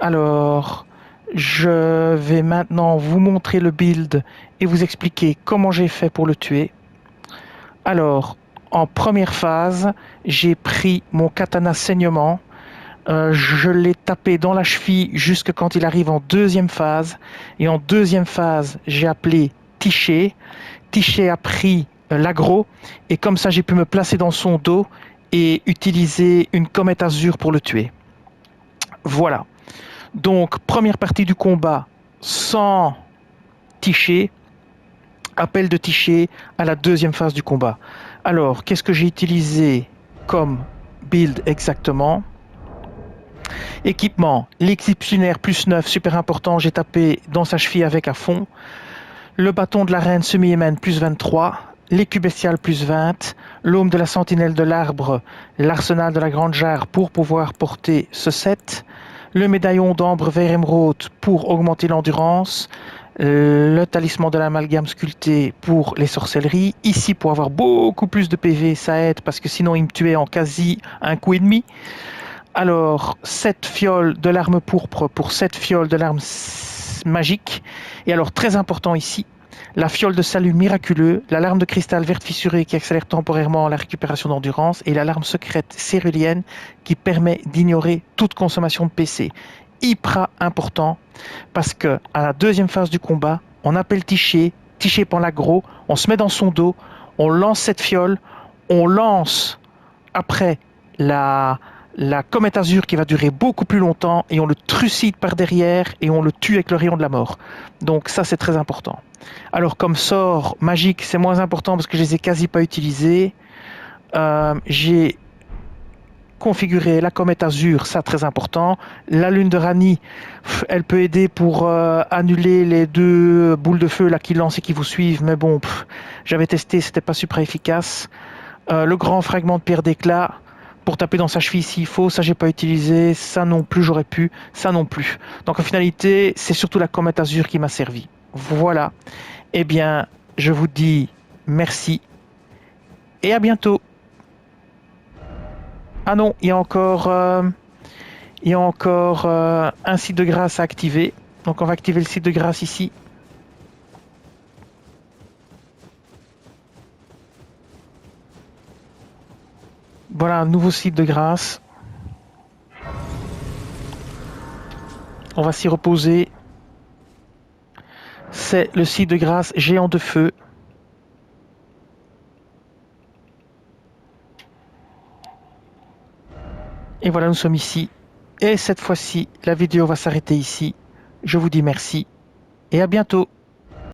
Alors, je vais maintenant vous montrer le build et vous expliquer comment j'ai fait pour le tuer. Alors, en première phase, j'ai pris mon katana saignement. Je l'ai tapé dans la cheville jusque quand il arrive en deuxième phase. Et en deuxième phase, j'ai appelé Tiché. Tiché a pris l'aggro. Et comme ça, j'ai pu me placer dans son dos et utiliser une comète azur pour le tuer. Voilà. Donc, première partie du combat sans Tiché. Appel de Tiché à la deuxième phase du combat. Alors, qu'est-ce que j'ai utilisé comme build exactement? Équipement, l'exceptionnaire plus 9, super important, j'ai tapé dans sa cheville avec à fond. Le bâton de la reine semi-émène plus 23. L'écu bestial plus 20. L'aume de la sentinelle de l'arbre, l'arsenal de la grande jarre pour pouvoir porter ce set. Le médaillon d'ambre vert émeraude pour augmenter l'endurance. Le talisman de l'amalgame sculpté pour les sorcelleries. Ici, pour avoir beaucoup plus de PV, ça aide parce que sinon il me tuait en quasi un coup et demi. Alors, 7 fioles de l'arme pourpre pour 7 fioles de l'arme magique. Et alors, très important ici, la fiole de salut miraculeux, l'alarme de cristal verte fissurée qui accélère temporairement la récupération d'endurance et l'alarme secrète cérulienne qui permet d'ignorer toute consommation de PC. Hyper important parce que à la deuxième phase du combat, on appelle Tiché, Tiché prend l'aggro, on se met dans son dos, on lance cette fiole, on lance après la comète azur qui va durer beaucoup plus longtemps et on le trucide par derrière et on le tue avec le rayon de la mort. Donc ça c'est très important. Alors comme sort magique c'est moins important parce que je les ai quasi pas utilisés. J'ai configuré la comète azur, ça très important. La lune de Rani, elle peut aider pour annuler les deux boules de feu là qui lancent et qui vous suivent, mais bon, j'avais testé, c'était pas super efficace. Le grand fragment de pierre d'éclat pour taper dans sa cheville s'il faut, ça j'ai pas utilisé, ça non plus j'aurais pu, ça non plus. Donc en finalité, c'est surtout la comète azur qui m'a servi. Voilà. Eh bien, je vous dis merci et à bientôt. Ah non, il y a encore un site de grâce à activer. Donc on va activer le site de grâce ici. Voilà un nouveau site de grâce. On va s'y reposer. C'est le site de grâce Géant de Feu. Et voilà, nous sommes ici. Et cette fois-ci, la vidéo va s'arrêter ici. Je vous dis merci et à bientôt.